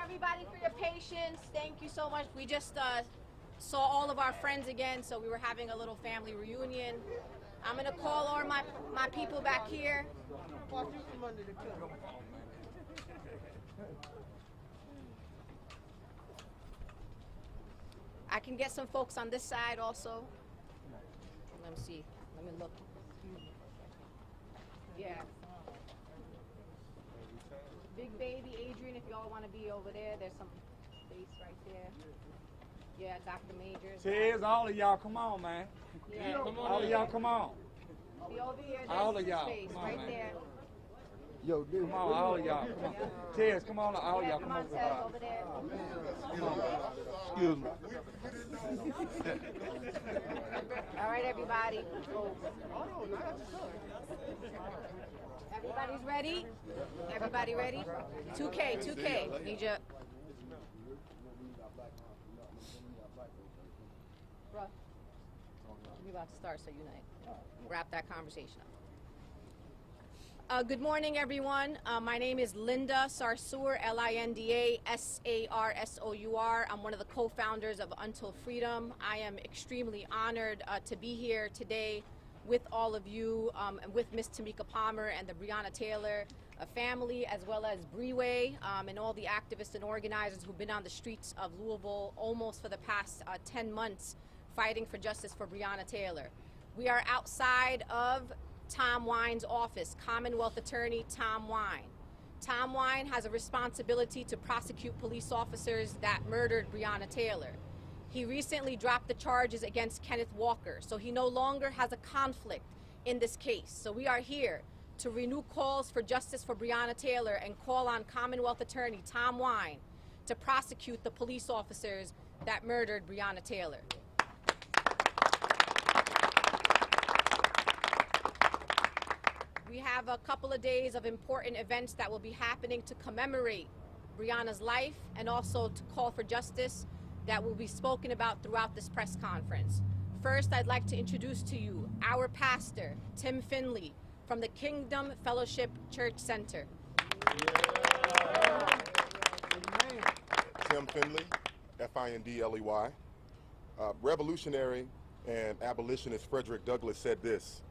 everybody for your patience. Thank you so much. We just saw all of our friends again, so we were having a little family reunion. I'm gonna call all my people back here. I can get some folks on this side also. Let me see. Let me look. Yeah. Big baby, Adrian, if y'all want to be over there, there's some space right there. Yeah, Dr. Majors. Cheers, all of y'all, come on, man. Yeah. All of y'all, come on. See over here, All of there's y'all, space come on, right man. there. Yo, dude, come on, all of y'all, come on. Cheers, come on, all of Yeah, y'all, come come on, on. Tess, over there. Excuse me. All right, everybody. Everybody's ready? Everybody ready? 2K. Need you. Bruh, we about to start, so unite. Wrap that conversation up. Good morning, everyone. My name is Linda Sarsour, Linda Sarsour. I'm one of the co-founders of Until Freedom. I am extremely honored to be here today with all of you, and with Miss Tamika Palmer and the Breonna Taylor family, as well as Breeway, and all the activists and organizers who've been on the streets of Louisville almost for the past 10 months fighting for justice for Breonna Taylor. We are outside of Tom Wine's office, Commonwealth Attorney Tom Wine. Tom Wine has a responsibility to prosecute police officers that murdered Breonna Taylor. He recently dropped the charges against Kenneth Walker, so he no longer has a conflict in this case. So we are here to renew calls for justice for Breonna Taylor and call on Commonwealth Attorney Tom Wine to prosecute the police officers that murdered Breonna Taylor. We have a couple of days of important events that will be happening to commemorate Breonna's life and also to call for justice that will be spoken about throughout this press conference. First, I'd like to introduce to you our pastor, Tim Finley, from the Kingdom Fellowship Church Center. Tim Finley, F-I-N-D-L-E-Y. Revolutionary and abolitionist Frederick Douglass said this: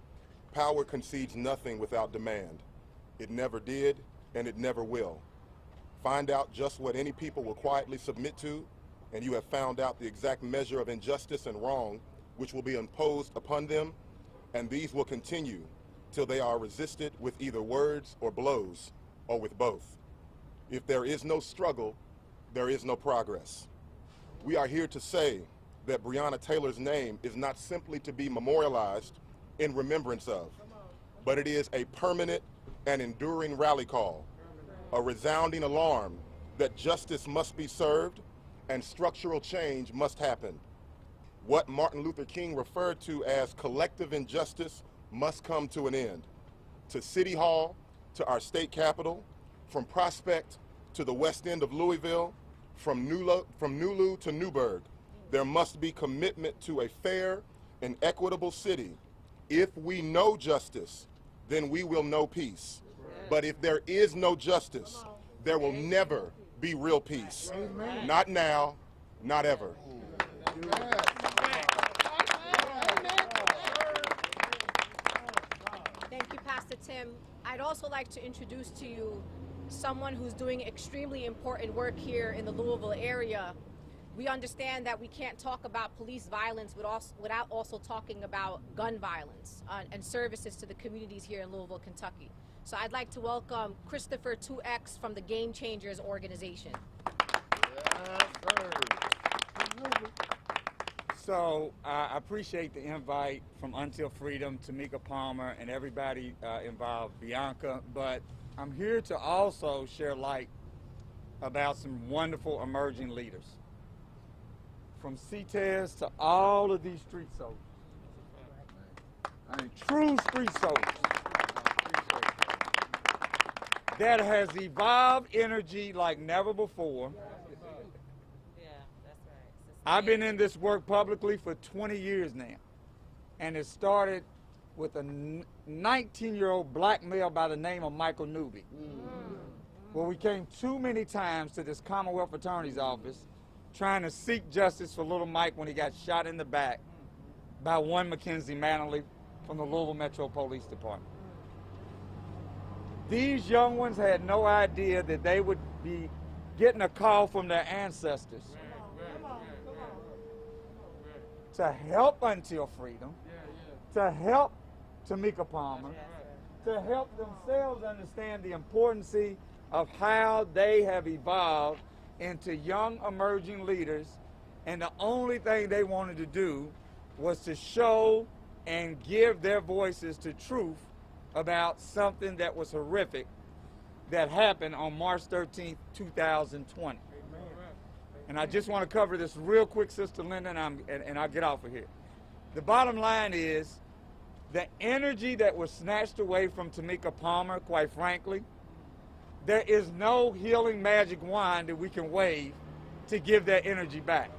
"Power concedes nothing without demand. It never did, and it never will. Find out just what any people will quietly submit to, and you have found out the exact measure of injustice and wrong which will be imposed upon them, and these will continue till they are resisted with either words or blows, or with both. If there is no struggle, there is no progress." We are here to say that Breonna Taylor's name is not simply to be memorialized in remembrance of, but it is a permanent and enduring rally call, a resounding alarm that justice must be served and structural change must happen. What Martin Luther King referred to as collective injustice must come to an end. To City Hall, to our state capitol, from Prospect to the west end of Louisville, from Nulu to Newburgh, there must be commitment to a fair and equitable city. If we know justice, then we will know peace. But if there is no justice, there will never be real peace. Not now, not ever. Thank you, Pastor Tim. I'd also like to introduce to you someone who's doing extremely important work here in the Louisville area. We understand that we can't talk about police violence without also talking about gun violence and services to the communities here in Louisville, Kentucky. So I'd like to welcome Christopher 2X from the Game Changers organization. So I appreciate the invite from Until Freedom, Tamika Palmer, and everybody involved, Bianca, but I'm here to also share light about some wonderful emerging leaders. From CTES to all of these street soldiers. I mean, true street soldiers. That has evolved energy like never before. Yeah, that's right. I've been in this work publicly for 20 years now. And it started with a 19-year-old black male by the name of Michael Newby, where we came too many times to this Commonwealth Attorney's office trying to seek justice for little Mike when he got shot in the back by one Mackenzie Manley from the Louisville Metro Police Department. These young ones had no idea that they would be getting a call from their ancestors to help Until Freedom, to help Tamika Palmer, to help themselves understand the importance of how they have evolved into young emerging leaders, and the only thing they wanted to do was to show and give their voices to truth about something that was horrific that happened on March 13th, 2020. And I just want to cover this real quick, Sister Linda, and I'll get off of here. The bottom line is the energy that was snatched away from Tamika Palmer, quite frankly, there is no healing magic wand that we can wave to give that energy back.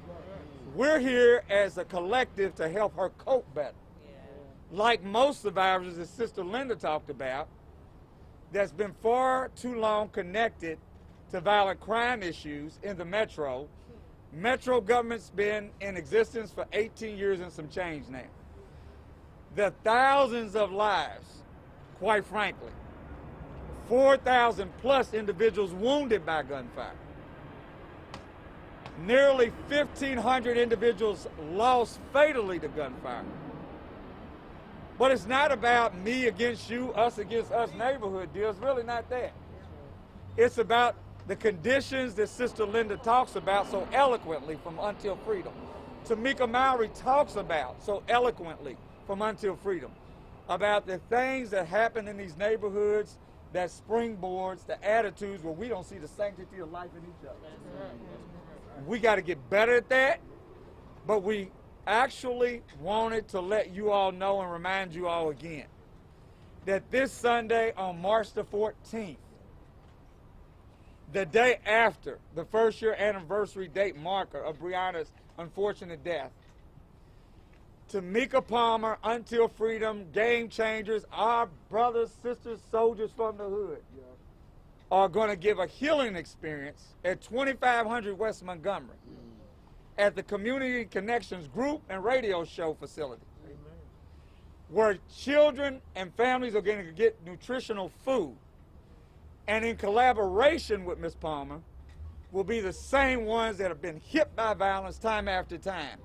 We're here as a collective to help her cope better. Like most survivors, as Sister Linda talked about, that's been far too long connected to violent crime issues in the Metro. Metro government's been in existence for 18 years and some change now. The thousands of lives, quite frankly, 4,000 plus individuals wounded by gunfire. Nearly 1,500 individuals lost fatally to gunfire. But it's not about me against you, us against us neighborhood deal. It's really not that. It's about the conditions that Sister Linda talks about so eloquently from Until Freedom. Tamika Mallory talks about so eloquently from Until Freedom, about the things that happen in these neighborhoods that springboards, the attitudes where we don't see the sanctity of life in each other. We got to get better at that, but we actually wanted to let you all know and remind you all again that this Sunday on March the 14th, the day after the first year anniversary date marker of Breonna's unfortunate death, Tamika Palmer, Until Freedom, Game Changers, our brothers, sisters, soldiers from the hood, are going to give a healing experience at 2500 West Montgomery at the Community Connections Group and Radio Show facility, where children and families are going to get nutritional food. And in collaboration with Ms. Palmer will be the same ones that have been hit by violence time after time,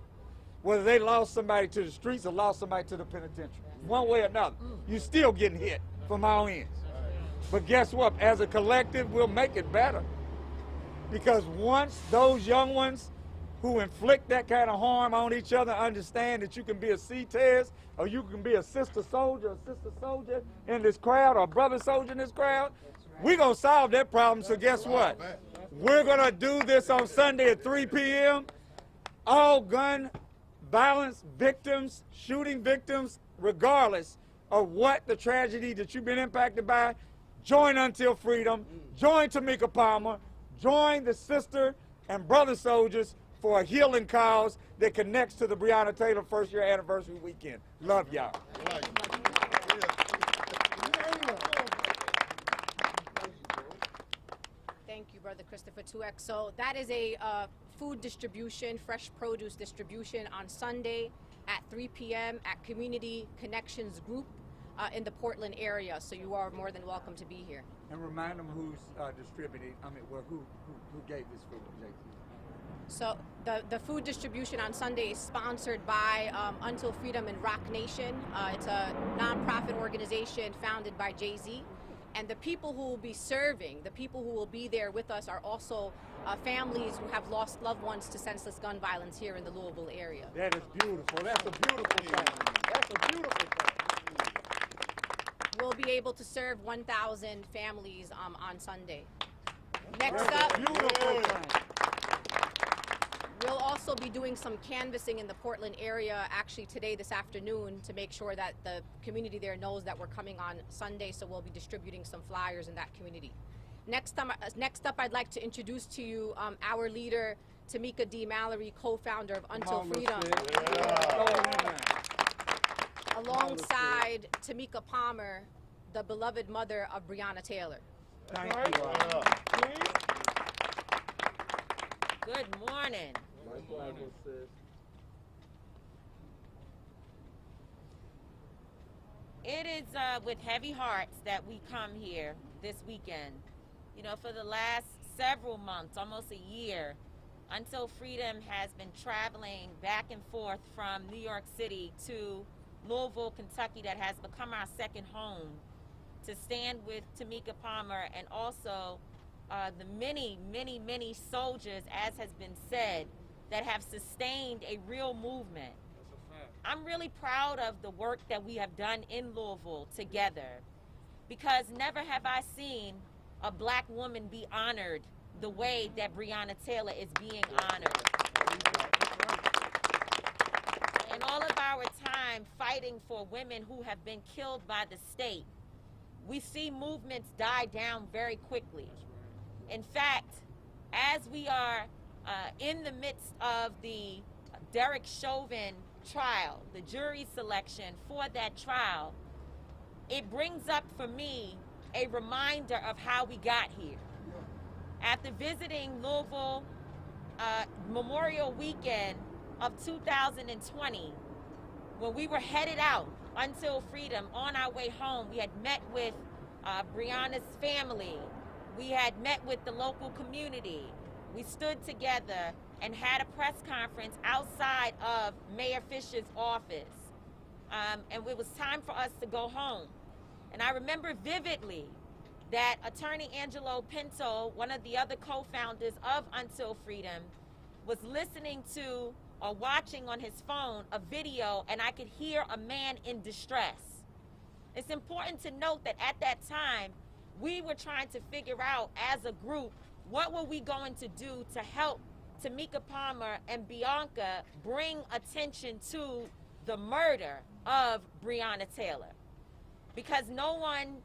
whether they lost somebody to the streets or lost somebody to the penitentiary. One way or another, you're still getting hit from all ends. But guess what? As a collective, we'll make it better. Because once those young ones who inflict that kind of harm on each other understand that you can be a C-TES, or you can be a sister soldier in this crowd, or a brother soldier in this crowd, we're going to solve that problem. So guess what? We're going to do this on Sunday at 3 p.m. All gun violence victims, shooting victims, regardless of what the tragedy that you've been impacted by, join Until Freedom, join Tamika Palmer, join the sister and brother soldiers for a healing cause that connects to the Breonna Taylor first year anniversary weekend. Love y'all. Thank you, Brother Christopher 2X. So that is a food distribution, fresh produce distribution on Sunday at 3 p.m. at Community Connections Group in the Portland area. So you are more than welcome to be here. And remind them who's distributing, who gave this food, JT. So the food distribution on Sunday is sponsored by Until Freedom and Rock Nation. It's a nonprofit organization founded by Jay-Z. And the people who will be serving, the people who will be there with us are also families who have lost loved ones to senseless gun violence here in the Louisville area. That is beautiful. That's a beautiful thing. That's a beautiful thing. We'll be able to serve 1,000 families on Sunday. Next up, we'll also be doing some canvassing in the Portland area actually today, this afternoon, to make sure that the community there knows that we're coming on Sunday, so we'll be distributing some flyers in that community. Next up, I'd like to introduce to you our leader, Tamika D. Mallory, co-founder of Until Freedom. Alongside Tamika Palmer, the beloved mother of Breonna Taylor. Thank you. morning. It is with heavy hearts that we come here this weekend. You know, for the last several months, almost a year, Until Freedom has been traveling back and forth from New York City to Louisville, Kentucky, that has become our second home, to stand with Tamika Palmer and also the many, many, many soldiers, as has been said, that have sustained a real movement. I'm really proud of the work that we have done in Louisville together, because never have I seen a black woman be honored the way that Breonna Taylor is being honored. In all of our time fighting for women who have been killed by the state, we see movements die down very quickly. In fact, as we are in the midst of the Derek Chauvin trial, the jury selection for that trial, it brings up for me a reminder of how we got here. After visiting Louisville Memorial Weekend of 2020, when we were headed out until Freedom, on our way home, we had met with Breonna's family. We had met with the local community. We stood together and had a press conference outside of Mayor Fisher's office. And it was time for us to go home. And I remember vividly that Attorney Angelo Pinto, one of the other co-founders of Until Freedom, was listening to or watching on his phone a video, and I could hear a man in distress. It's important to note that at that time, we were trying to figure out as a group, what were we going to do to help Tamika Palmer and Bianca bring attention to the murder of Breonna Taylor? Because no one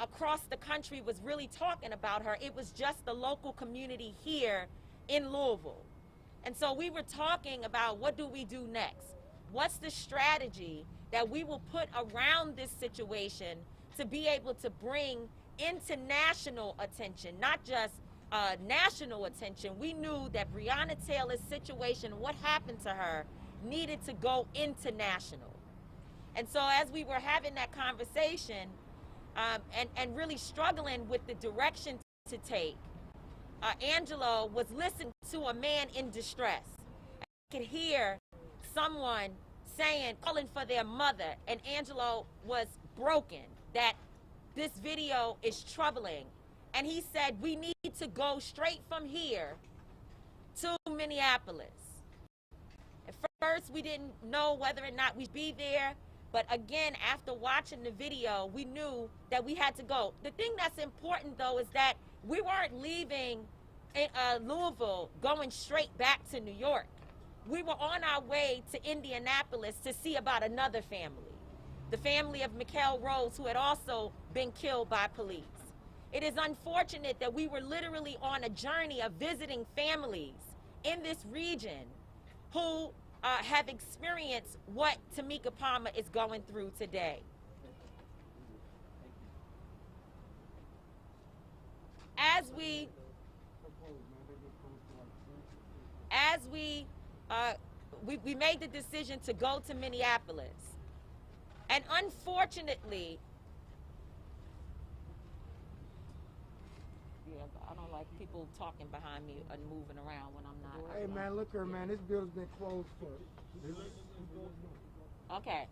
across the country was really talking about her. It was just the local community here in Louisville. And so we were talking about, what do we do next? What's the strategy that we will put around this situation to be able to bring international attention, not just national attention? We knew that Breonna Taylor's situation, what happened to her, needed to go international. And so as we were having that conversation and really struggling with the direction to take, Angelo was listening to a man in distress. I could hear someone saying, calling for their mother, and Angelo was broken, that this video is troubling. And he said, we need to go straight from here to Minneapolis. At first, we didn't know whether or not we'd be there. But again, after watching the video, we knew that we had to go. The thing that's important, though, is that we weren't leaving Louisville going straight back to New York. We were on our way to Indianapolis to see about another family, the family of Mikhail Rose, who had also been killed by police. It is unfortunate that we were literally on a journey of visiting families in this region who have experienced what Tamika Palmer is going through today. As we made the decision to go to Minneapolis, and unfortunately, I don't like people talking behind me and moving around when I'm not. Hey man, look here, man. This building's been closed for. Okay.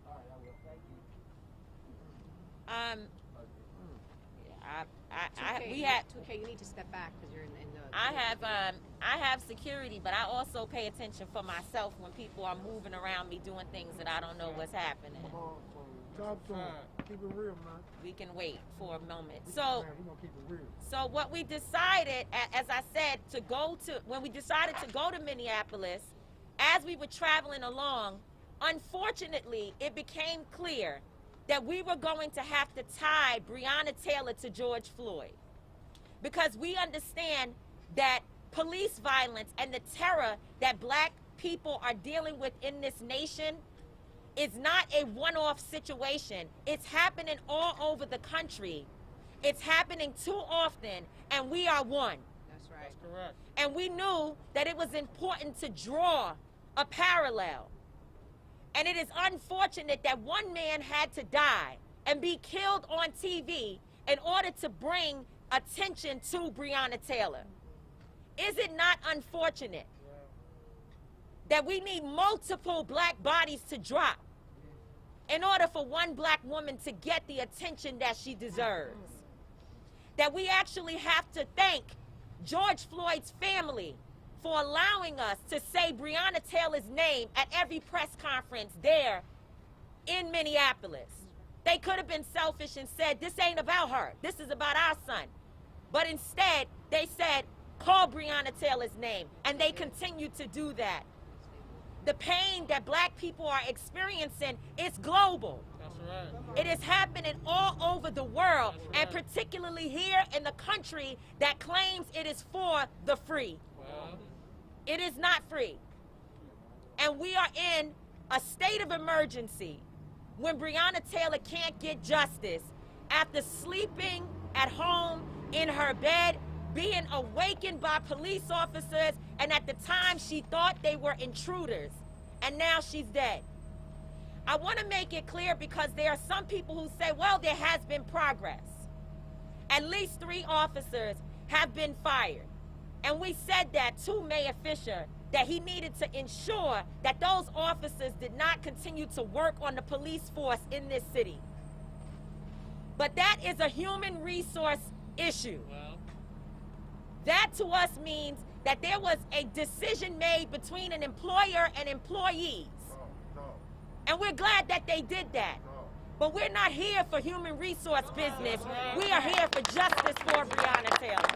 We had. Okay, you need to step back because you're in the. I have security, but I also pay attention for myself when people are moving around me doing things that I don't know what's happening. Talk to him. Keep it real, man. We can wait for a moment. Man, So. we gonna keep it real. So what we decided, as I said, when we decided to go to Minneapolis, as we were traveling along, unfortunately, it became clear that we were going to have to tie Breonna Taylor to George Floyd, because we understand that police violence and the terror that black people are dealing with in this nation is not a one-off situation. It's happening all over the country. It's happening too often, and we are one. That's right. That's correct. And we knew that it was important to draw a parallel. And it is unfortunate that one man had to die and be killed on TV in order to bring attention to Breonna Taylor. Is it not unfortunate that we need multiple black bodies to drop in order for one black woman to get the attention that she deserves? That we actually have to thank George Floyd's family for allowing us to say Breonna Taylor's name at every press conference there in Minneapolis. They could have been selfish and said, this ain't about her, this is about our son. But instead, they said, call Breonna Taylor's name, and they continue to do that. The pain that black people are experiencing is global. That's right. It is happening all over the world, and particularly here in the country that claims it is for the free. Well, It is not free. And we are in a state of emergency when Breonna Taylor can't get justice after sleeping at home in her bed, being awakened by police officers, and at the time she thought they were intruders, and now she's dead. I want to make it clear because there are some people who say, well, there has been progress. At least 3 officers have been fired. And we said that to Mayor Fisher, that he needed to ensure that those officers did not continue to work on the police force in this city. But that is a human resource issue. well, That to us means that there was a decision made between an employer and employees. And we're glad that they did that. But we're not here for human resource business. We are here for justice for Breonna Taylor.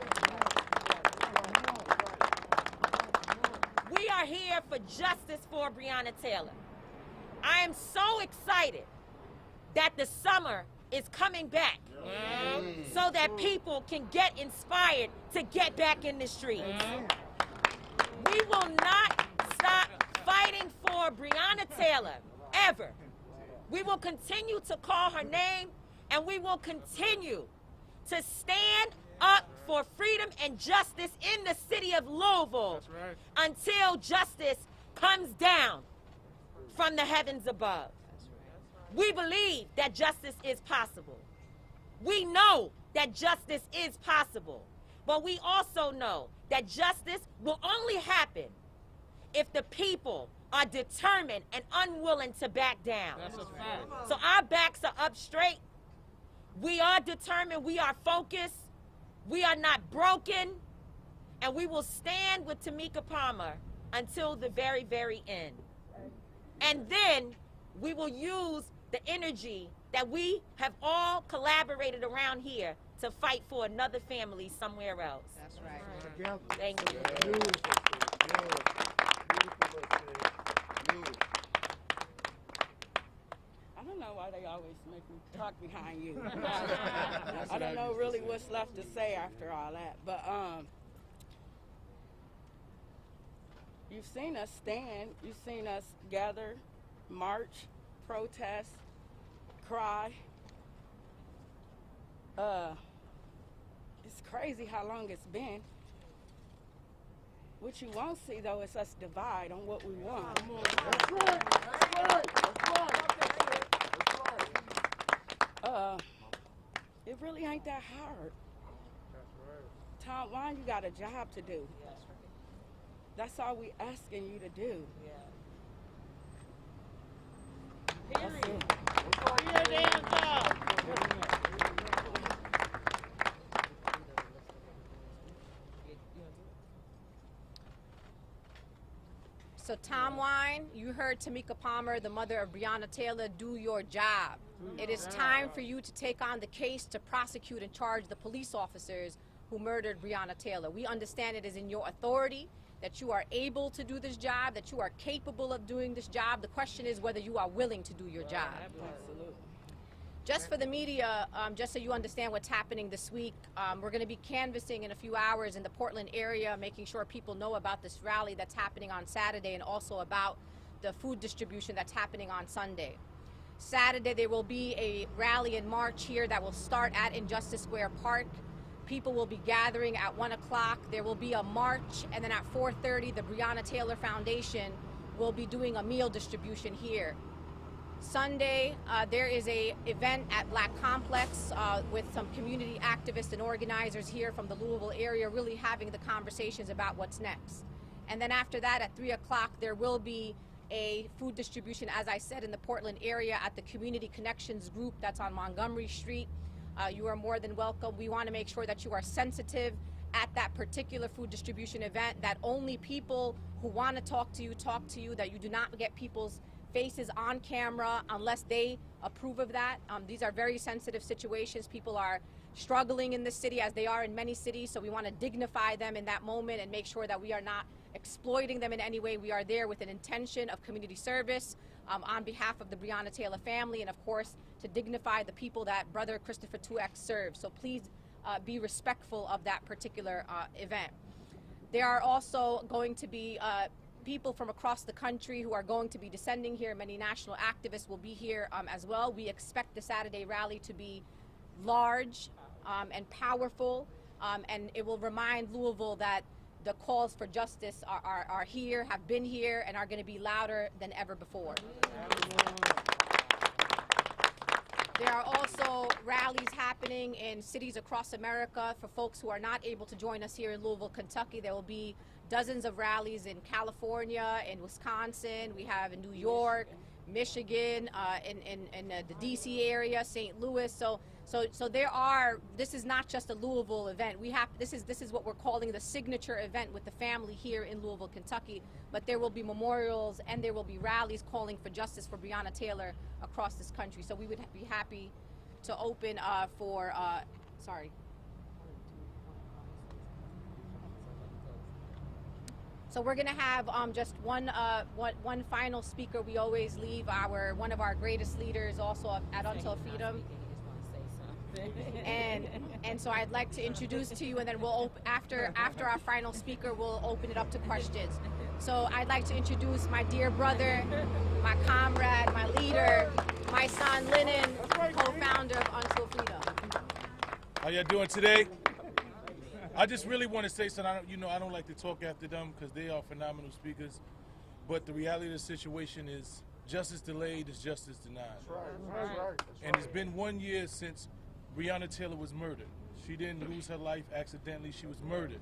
We are here for justice for Breonna Taylor. I am so excited that the summer is coming back so that people can get inspired to get back in the streets. We will not stop fighting for Breonna Taylor, ever. We will continue to call her name, and we will continue to stand up for freedom and justice in the city of Louisville that's right. until justice comes down from the heavens above. We believe that justice is possible. We know that justice is possible, but we also know that justice will only happen if the people are determined and unwilling to back down. That's a fact. So our backs are up straight. We are determined. We are focused. We are not broken. And we will stand with Tamika Palmer until the very, very end. And then we will use the energy that we have all collaborated around here to fight for another family somewhere else. That's right. Together. Thank you. I don't know why they always make me talk behind you. I don't know really what's left to say after all that, but you've seen us stand, you've seen us gather, march, protest, cry. It's crazy how long it's been. What you won't see though is us divide on what we want. That's right. That's right. That's right. It really ain't that hard. Tom Wine, you got a job to do. That's all we asking you to do. That's it. So Tom Wine, you heard Tamika Palmer, the mother of Breonna Taylor, do your job. It is time for you to take on the case to prosecute and charge the police officers who murdered Breonna Taylor. We understand it is in your authority, that you are able to do this job, that you are capable of doing this job. The question is whether you are willing to do your job. Absolutely. Just for the media, just so you understand what's happening this week, we're going to be canvassing in a few hours in the Portland area, making sure people know about this rally that's happening on Saturday and also about the food distribution that's happening on Sunday. Saturday, there will be a rally in March here that will start at Jefferson Square Park. People will be gathering at 1 o'clock. There will be a march, and then at 4:30, the Breonna Taylor Foundation will be doing a meal distribution here. Sunday, there is a event at Black Complex with some community activists and organizers here from the Louisville area, really having the conversations about what's next. And then after that, at 3 o'clock, there will be a food distribution, as I said, in the Portland area at the Community Connections group that's on Montgomery Street. You are more than welcome. We want to make sure that you are sensitive at that particular food distribution event, that only people who want to talk to you, that you do not get people's faces on camera unless they approve of that. These are very sensitive situations. People are struggling in this city, as they are in many cities, so we want to dignify them in that moment and make sure that we are not exploiting them in any way. We are there with an intention of community service on behalf of the Breonna Taylor family, and of course to dignify the people that Brother Christopher 2X serves. So please be respectful of that particular event. There are also going to be people from across the country who are going to be descending here. Many national activists will be here as well. We expect the Saturday rally to be large and powerful, and it will remind Louisville that the calls for justice are here, have been here, and are going to be louder than ever before. There are also rallies happening in cities across America. For folks who are not able to join us here in Louisville, Kentucky, there will be dozens of rallies in California, in Wisconsin, we have in New York, Michigan, in the DC area, St. Louis. So there are, this is not just a Louisville event. This is what we're calling the signature event with the family here in Louisville, Kentucky. But there will be memorials and there will be rallies calling for justice for Breonna Taylor across this country. So we would be happy to open for, sorry. So we're going to have just one final speaker. We always leave one of our greatest leaders also at Until Freedom. And so I'd like to introduce to you, and then we'll after our final speaker, we'll open it up to questions. So I'd like to introduce my dear brother, my comrade, my leader, my son Lennon, co-founder of Until Freedom. How y'all doing today? I just really want to say something. I don't like to talk after them because they are phenomenal speakers. But the reality of the situation is justice delayed is justice denied. That's right. And it's been 1 year since Breonna Taylor was murdered. She didn't lose her life accidentally. She was murdered.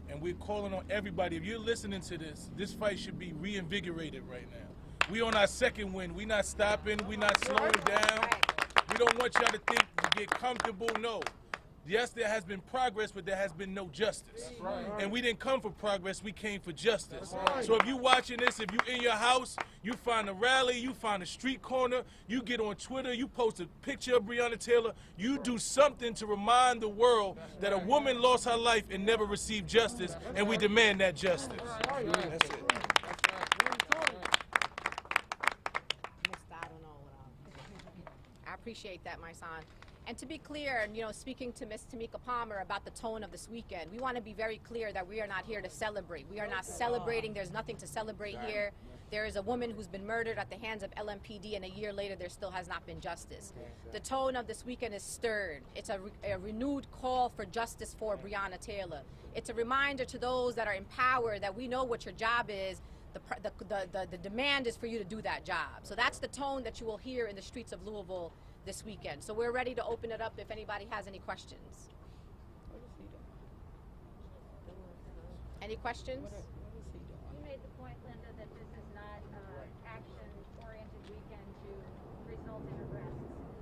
And we're calling on everybody. If you're listening to this fight should be reinvigorated right now. We on our second win. We're not stopping. We're not slowing down. We don't want y'all to think to get comfortable. No. Yes, there has been progress, but there has been no justice. And we didn't come for progress, we came for justice. So if you're watching this, if you're in your house, you find a rally, you find a street corner, you get on Twitter, you post a picture of Breonna Taylor, you do something to remind the world that a woman lost her life and never received justice, and we demand that justice. That's it. I appreciate that, my son. And to be clear, speaking to Ms. Tamika Palmer about the tone of this weekend, we want to be very clear that we are not here to celebrate. We are not celebrating. There's nothing to celebrate here. There is a woman who's been murdered at the hands of LMPD, and a year later there still has not been justice. The tone of this weekend is stirred. It's a renewed call for justice for Breonna Taylor. It's a reminder to those that are in power that we know what your job is. The demand is for you to do that job. So that's the tone that you will hear in the streets of Louisville this weekend. So we're ready to open it up if anybody has any questions. Any questions? You made the point, Linda, that this is not an action-oriented weekend to result in arrests.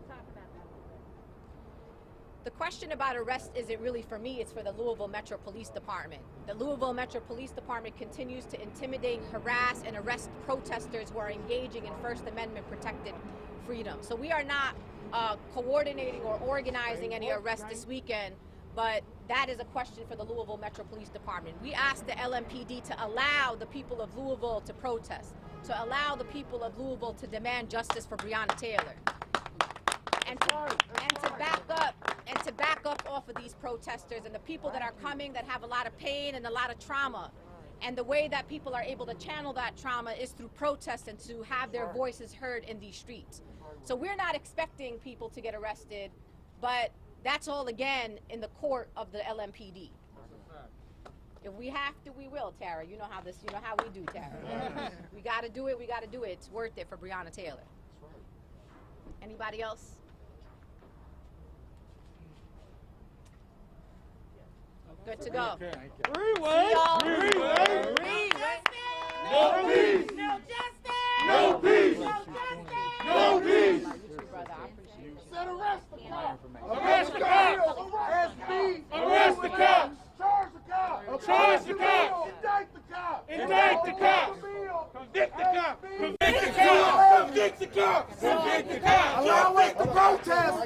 Talk about that a little bit. The question about arrest isn't really for me, it's for the Louisville Metro Police Department. The Louisville Metro Police Department continues to intimidate, harass, and arrest protesters who are engaging in First Amendment protected freedom. So we are not coordinating or organizing any arrests this weekend, but that is a question for the Louisville Metro Police Department. We asked the LMPD to allow the people of Louisville to protest, to allow the people of Louisville to demand justice for Breonna Taylor. And to back up off of these protesters and the people that are coming that have a lot of pain and a lot of trauma. And the way that people are able to channel that trauma is through protests and to have their voices heard in these streets. So we're not expecting people to get arrested, but that's all again in the court of the LMPD. If we have to, we will, Tara. You know how this. You know how we do, Tara. We got to do it. We got to do it. It's worth it for Breonna Taylor. That's right. Anybody else? Good to go. Freeway! Freeway! No peace! No justice! No peace! No peace! Brother, I appreciate you. Said arrest the cops! Arrest the cops! Arrest me! Arrest the cops! Charge the cops! Charge the cops! Indict the cops! Indict the cops! Convict the cops! Convict the cops! Convict the cops! Convict the cops! Allow us to protest!